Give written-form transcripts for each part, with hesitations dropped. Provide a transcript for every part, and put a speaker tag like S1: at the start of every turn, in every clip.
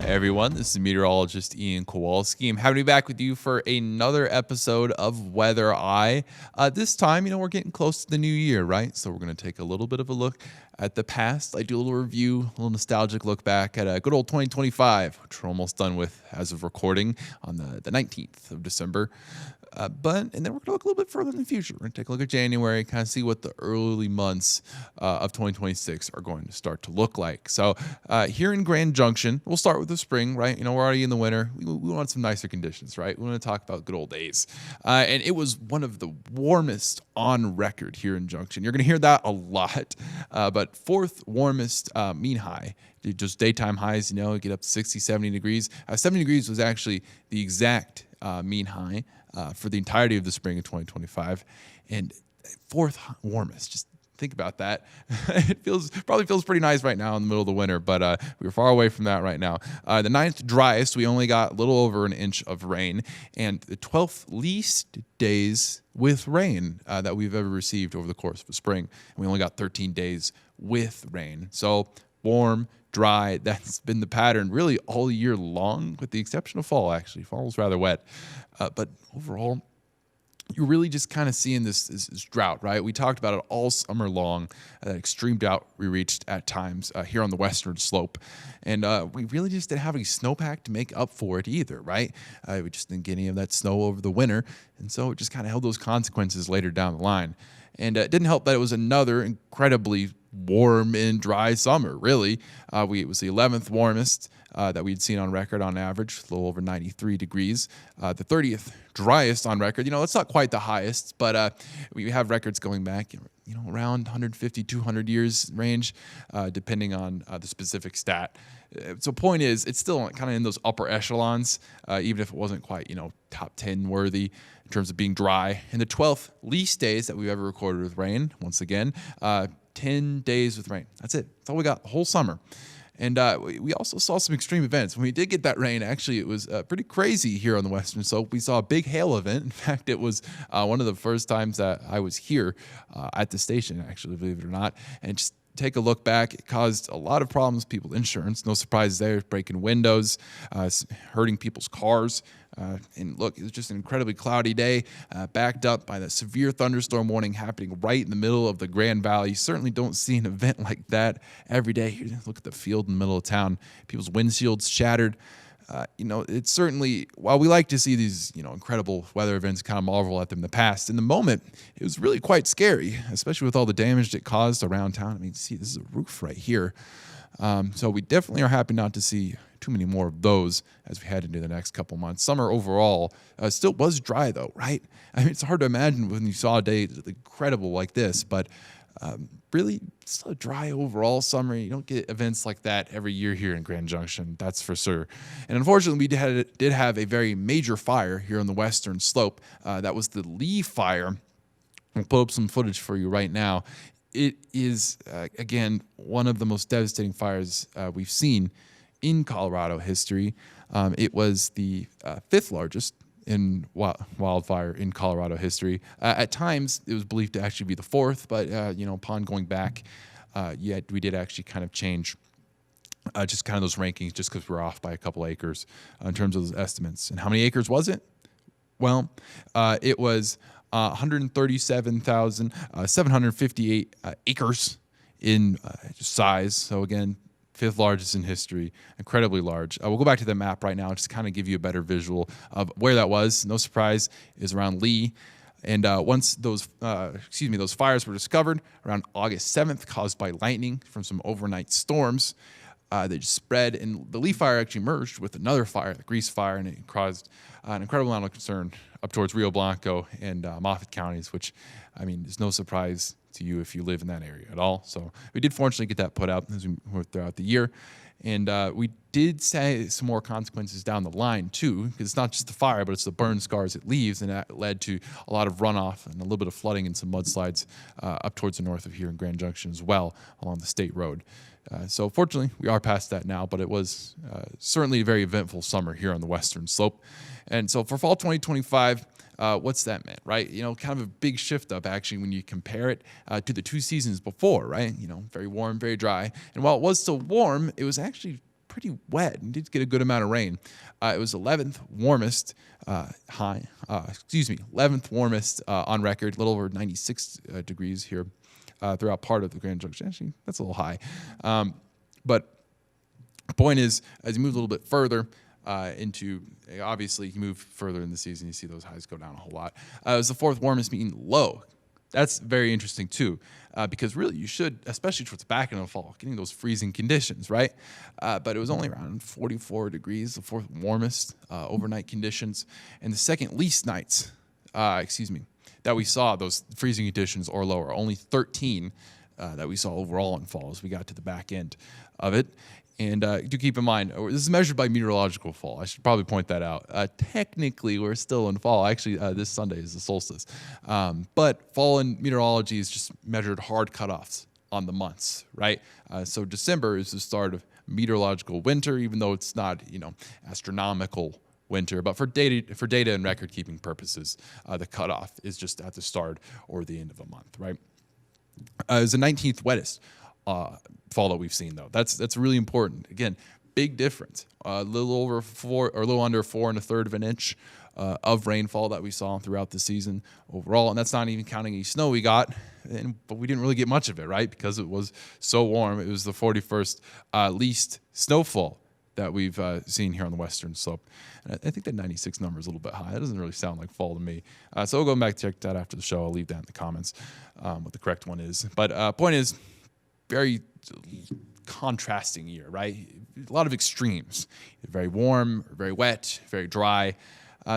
S1: Hey everyone, this is meteorologist Ian Kowalski. I'm happy to be back with you for another episode of Weather Eye. This time, we're getting close to the new year, right? So we're going to take a little bit of a look at the past. I do a little review, a little nostalgic look back at a good old 2025, which we're almost done with as of recording on the 19th of December. And then we're going to look a little bit further in the future. We're going to take a look at January, kind of see what the early months of 2026 are going to start to look like. So here in Grand Junction, we'll start with the spring, right? We're already in the winter. We want some nicer conditions, right? We want to talk about good old days. And it was one of the warmest on record here in Junction. You're going to hear that a lot. But fourth warmest mean high. Just daytime highs, get up to 60, 70 degrees. 70 degrees was actually the exact mean high for the entirety of the spring of 2025, and fourth warmest. Just think about that. It probably feels pretty nice right now in the middle of the winter, but we're far away from that right now. The ninth driest, we only got a little over an inch of rain, and the 12th least days with rain that we've ever received over the course of the spring. And we only got 13 days with rain. So warm, dry. That's been the pattern really all year long, with the exception of fall, actually. Fall was rather wet. But overall, you're really just kind of seeing this drought, right? We talked about it all summer long, that extreme drought we reached at times here on the western slope. And we really just didn't have any snowpack to make up for it either, right? We just didn't get any of that snow over the winter. And so it just kind of held those consequences later down the line. And it didn't help that it was another incredibly warm and dry summer, really. It was the 11th warmest that we'd seen on record on average, a little over 93 degrees. The 30th driest on record. That's not quite the highest, but we have records going back, around 150, 200 years range, depending on the specific stat. So point is, it's still kind of in those upper echelons, even if it wasn't quite, top 10 worthy in terms of being dry. And the 12th least days that we've ever recorded with rain, once again, 10 days with rain. That's it. That's all we got the whole summer. And we also saw some extreme events. When we did get that rain, actually, it was pretty crazy here on the western slope. We saw a big hail event. In fact, it was one of the first times that I was here at the station, actually, believe it or not. And just take a look back, it caused a lot of problems. People's insurance, no surprise there, breaking windows, hurting people's cars. And look, it was just an incredibly cloudy day, backed up by that severe thunderstorm warning happening right in the middle of the Grand Valley. You certainly don't see an event like that every day. Look at the field in the middle of town. People's windshields shattered. It's certainly, while we like to see these, incredible weather events, kind of marvel at them in the past, in the moment, it was really quite scary, especially with all the damage it caused around town. I mean, see, this is a roof right here. So we definitely are happy not to see too many more of those as we head into the next couple months. Summer overall still was dry, though, right? I mean, it's hard to imagine when you saw a day incredible like this, but really still a dry overall summer. You don't get events like that every year here in Grand Junction, that's for sure. And unfortunately, we did have a very major fire here on the western slope. That was the Lee Fire. I'll put up some footage for you right now. It is, again, one of the most devastating fires we've seen in Colorado history. It was the fifth largest in wildfire in Colorado history. At times, it was believed to actually be the fourth, but upon going back, we did actually kind of change just kind of those rankings, just because we're off by a couple acres in terms of those estimates. And how many acres was it? Well, it was 137,758 acres in size. So again, fifth largest in history, incredibly large. We'll go back to the map right now, just to kind of give you a better visual of where that was. No surprise, is around Lee. And once those fires were discovered around August 7th, caused by lightning from some overnight storms, they just spread. And the Lee Fire actually merged with another fire, the Grease Fire, and it caused an incredible amount of concern up towards Rio Blanco and Moffat counties, which, I mean, is no surprise to you if you live in that area at all. So we did fortunately get that put out as we went throughout the year. And we did say some more consequences down the line, too, because it's not just the fire, but it's the burn scars it leaves. And that led to a lot of runoff and a little bit of flooding and some mudslides up towards the north of here in Grand Junction as well along the state road. So fortunately, we are past that now, but it was certainly a very eventful summer here on the western slope. And so for fall 2025, what's that meant, right? Kind of a big shift up, actually, when you compare it to the two seasons before, right? Very warm, very dry. And while it was still warm, it was actually pretty wet and did get a good amount of rain. It was 11th warmest 11th warmest on record, a little over 96 degrees here throughout part of the Grand Junction. Actually, that's a little high. But the point is, as you move a little bit further obviously you move further in the season, you see those highs go down a whole lot. It was the 4th warmest mean low. That's very interesting too, because really you should, especially towards the back end of the fall, getting those freezing conditions, right? But it was only around 44 degrees, the 4th warmest overnight conditions, and the 2nd least nights, that we saw those freezing conditions or lower. Only 13 that we saw overall in fall as we got to the back end of it. And do keep in mind, this is measured by meteorological fall. I should probably point that out. Technically, we're still in fall. Actually, this Sunday is the solstice. But fall in meteorology is just measured hard cutoffs on the months, right? So December is the start of meteorological winter, even though it's not, astronomical winter. But for data and record-keeping purposes, the cutoff is just at the start or the end of a month, right? It was the 19th wettest fall that we've seen, though. That's really important. Again, big difference. A little over 4 or a little under 4 1/3 of an inch of rainfall that we saw throughout the season overall, and that's not even counting any snow we got. But we didn't really get much of it, right? Because it was so warm. It was the 41st least snowfall that we've seen here on the western slope. And I think that 96 number is a little bit high. That doesn't really sound like fall to me. So we'll go back to check that after the show. I'll leave that in the comments, what the correct one is. But point is, very contrasting year, right? A lot of extremes. Very warm, very wet, very dry.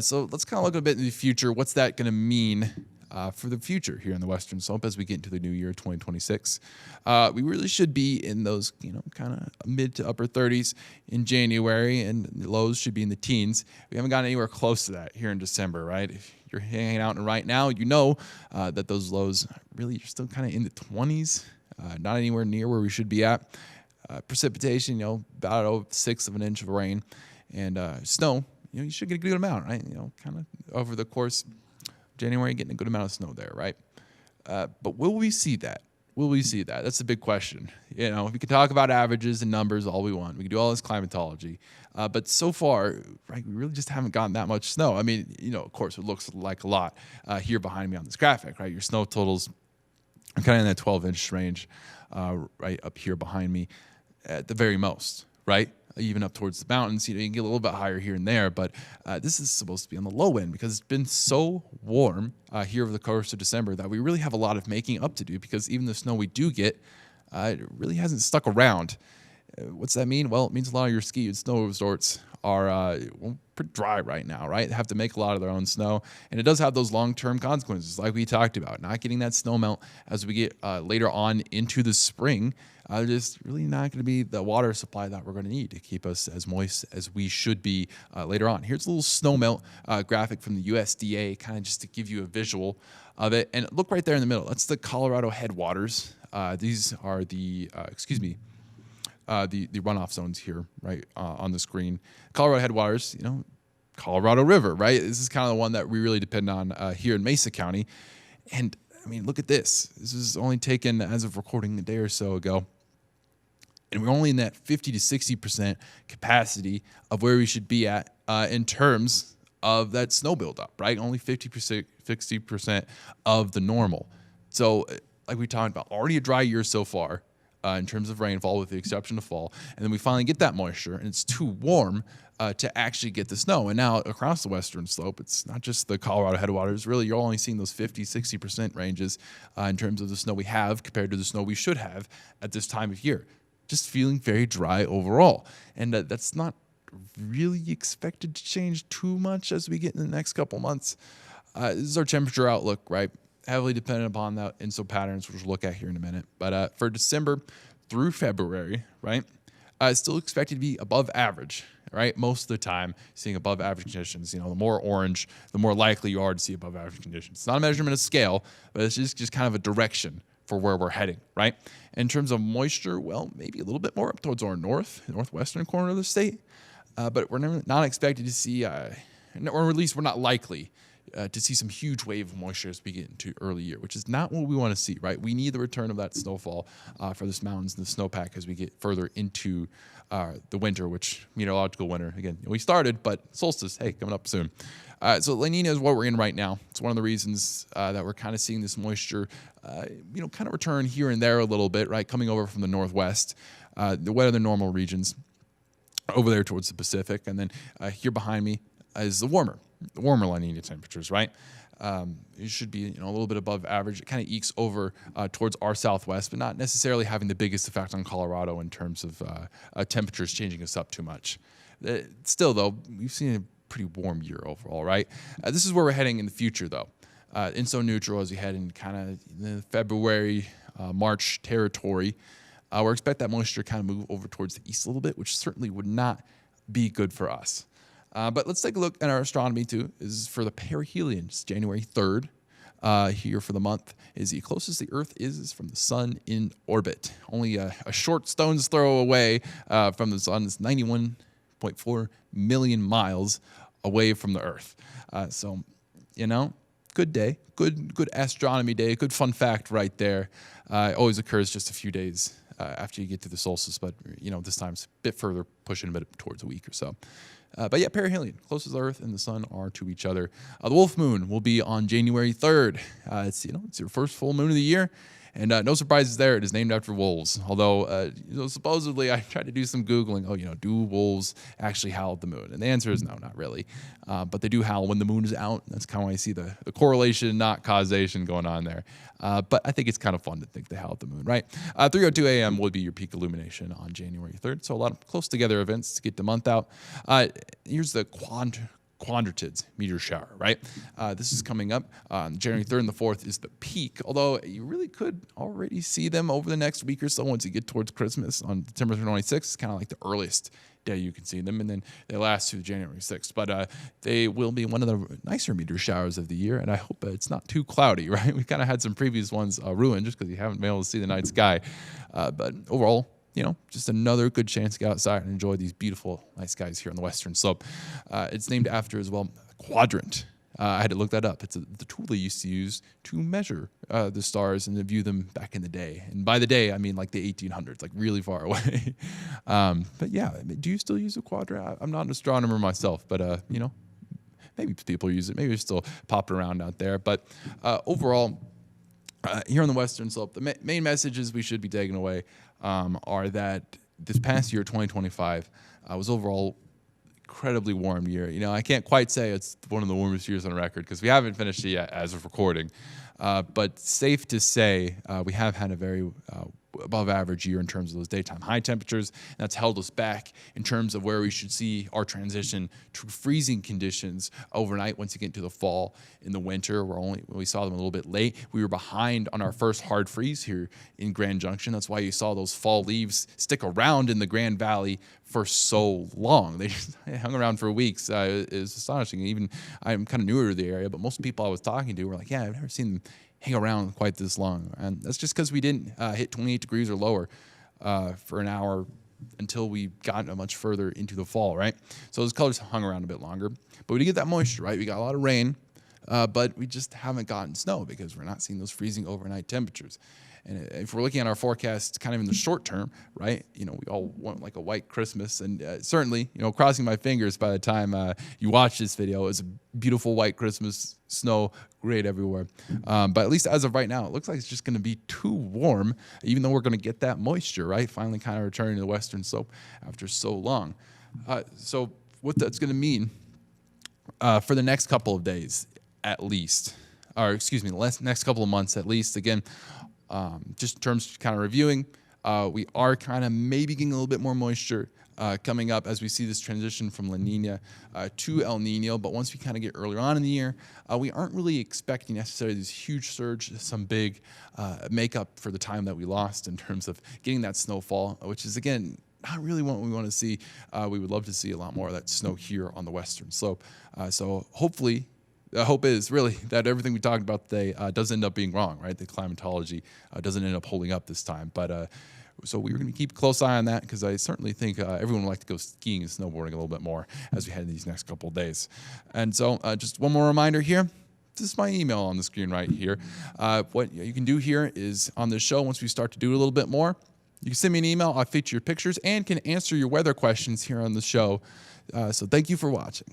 S1: So let's kind of look a bit in the future. What's that going to mean for the future here in the Western Slope as we get into the new year, 2026? We really should be in those, kind of mid to upper 30s in January, and the lows should be in the teens. We haven't gotten anywhere close to that here in December, right? If you're hanging out right now, that those lows really are still kind of in the 20s. Not anywhere near where we should be at. Precipitation, about 1/6 of an inch of rain, and snow. You should get a good amount, right? Kind of over the course of January, getting a good amount of snow there, right? But will we see that? Will we see that? That's a big question. We can talk about averages and numbers all we want. We can do all this climatology. But so far, right, we really just haven't gotten that much snow. I mean, of course, it looks like a lot here behind me on this graphic, right? Your snow totals are kind of in that 12-inch range right up here behind me at the very most, right? Even up towards the mountains, you can get a little bit higher here and there, but this is supposed to be on the low end because it's been so warm here over the course of December that we really have a lot of making up to do, because even the snow we do get, it really hasn't stuck around. What's that mean? Well, it means a lot of your ski and snow resorts are pretty dry right now, right? They have to make a lot of their own snow, and it does have those long-term consequences like we talked about. Not getting that snow melt as we get later on into the spring, just really not going to be the water supply that we're going to need to keep us as moist as we should be later on. Here's a little snow melt graphic from the USDA, kind of just to give you a visual of it. And look right there in the middle. That's the Colorado headwaters. These are the runoff zones here, right, on the screen. Colorado headwaters, Colorado River, right? This is kind of the one that we really depend on here in Mesa County. And, I mean, look at this. This was only taken as of recording a day or so ago. And we're only in that 50 to 60% capacity of where we should be at in terms of that snow buildup, right? Only 60% of the normal. So, like we talked about, already a dry year so far. In terms of rainfall, with the exception of fall. And then we finally get that moisture, and it's too warm to actually get the snow. And now across the western slope, it's not just the Colorado headwaters. Really, you're only seeing those 50, 60% ranges in terms of the snow we have compared to the snow we should have at this time of year. Just feeling very dry overall. And that's not really expected to change too much as we get in the next couple months. This is our temperature outlook, right? Heavily dependent upon the INSO patterns, which we'll look at here in a minute. But for December through February, right, it's still expected to be above average, right? Most of the time, seeing above average conditions. The more orange, the more likely you are to see above average conditions. It's not a measurement of scale, but it's just kind of a direction for where we're heading, right? In terms of moisture, well, maybe a little bit more up towards our northwestern corner of the state. But we're not expected to see, or at least we're not likely to see some huge wave of moisture as we get into early year, which is not what we want to see, right? We need the return of that snowfall for this mountains and the snowpack as we get further into the winter, which meteorological winter, again, we started, but solstice, hey, coming up soon. So La Nina is what we're in right now. It's one of the reasons that we're kind of seeing this moisture, kind of return here and there a little bit, right? Coming over from the northwest, the wetter than normal regions over there towards the Pacific. And then here behind me is the warmer La Nina temperatures, right? It should be a little bit above average. It kind of ekes over towards our southwest, but not necessarily having the biggest effect on Colorado in terms of temperatures changing us up too much. Still, though, we've seen a pretty warm year overall, right? This is where we're heading in the future, though. INSO neutral as we head in kind of the February, March territory. We're expect that moisture to kind of move over towards the east a little bit, which certainly would not be good for us. But let's take a look at our astronomy too. This is for the perihelion. It's January 3rd here for the month. Is the closest the Earth is from the sun in orbit. Only a short stone's throw away from the sun. It's 91.4 million miles away from the Earth. So, good day, good astronomy day, good fun fact right there. It always occurs just a few days after you get to the solstice, but this time's a bit further, pushing a bit towards a week or so. But yeah, perihelion, closest Earth and the sun are to each other. The wolf moon will be on January 3rd. It's your first full moon of the year. And no surprises there. It is named after wolves. Although, supposedly, I tried to do some Googling. Do wolves actually howl at the moon? And the answer is no, not really. But they do howl when the moon is out. That's kind of why I see the correlation, not causation going on there. But I think it's kind of fun to think they howl at the moon, right? 3:02 a.m. would be your peak illumination on January 3rd. So a lot of close together events to get the month out. Here's the Quadrantid meteor shower, right? This is coming up. January 3rd and the 4th is the peak, although you really could already see them over the next week or so once you get towards Christmas on December 26th. It's kind of like the earliest day you can see them, and then they last through January 6th. But they will be one of the nicer meteor showers of the year, and I hope it's not too cloudy, right? We kind of had some previous ones ruined just because you haven't been able to see the night sky. But overall, just another good chance to get outside and enjoy these beautiful night skies here on the western slope. It's named after, as well, a quadrant. I had to look that up. It's the tool they used to use to measure the stars and to view them back in the day. And by the day, I mean like the 1800s, like really far away. But yeah, do you still use a quadrant? I'm not an astronomer myself, but maybe people use it. Maybe it's still popping around out there. But overall, here on the western slope, the main messages we should be taking away are that this past year, 2025, was overall incredibly warm year. I can't quite say it's one of the warmest years on record because we haven't finished it yet as of recording. But safe to say, we have had a very above average year in terms of those daytime high temperatures. And that's held us back in terms of where we should see our transition to freezing conditions overnight once you get into the fall. In the winter, we saw them a little bit late. We were behind on our first hard freeze here in Grand Junction. That's why you saw those fall leaves stick around in the Grand Valley for so long. They just hung around for weeks. It was astonishing. Even I'm kind of newer to the area, but most people I was talking to were like, yeah, I've never seen them hang around quite this long. And that's just because we didn't hit 28 degrees or lower for an hour until we got much further into the fall, right? So those colors hung around a bit longer. But we did get that moisture, right? We got a lot of rain, but we just haven't gotten snow because we're not seeing those freezing overnight temperatures. And if we're looking at our forecast kind of in the short term, right, we all want like a white Christmas. And certainly, crossing my fingers by the time you watch this video, it's a beautiful white Christmas, snow, great everywhere. But at least as of right now, it looks like it's just going to be too warm, even though we're going to get that moisture, right, finally kind of returning to the western slope after so long. So what that's going to mean for the next couple of days at least, the next couple of months at least, again, just in terms of kind of reviewing, we are kind of maybe getting a little bit more moisture coming up as we see this transition from La Nina to El Nino. But once we kind of get earlier on in the year, we aren't really expecting necessarily this huge surge, some big makeup for the time that we lost in terms of getting that snowfall, which is, again, not really what we want to see. We would love to see a lot more of that snow here on the western slope. So hopefully, the hope is really that everything we talked about today does end up being wrong, right? The climatology doesn't end up holding up this time. But so we're going to keep a close eye on that because I certainly think everyone would like to go skiing and snowboarding a little bit more as we head into these next couple of days. And so just one more reminder here. this is my email on the screen right here. What you can do here is on this show, once we start to do a little bit more, you can send me an email. I'll feature your pictures and can answer your weather questions here on the show. So thank you for watching.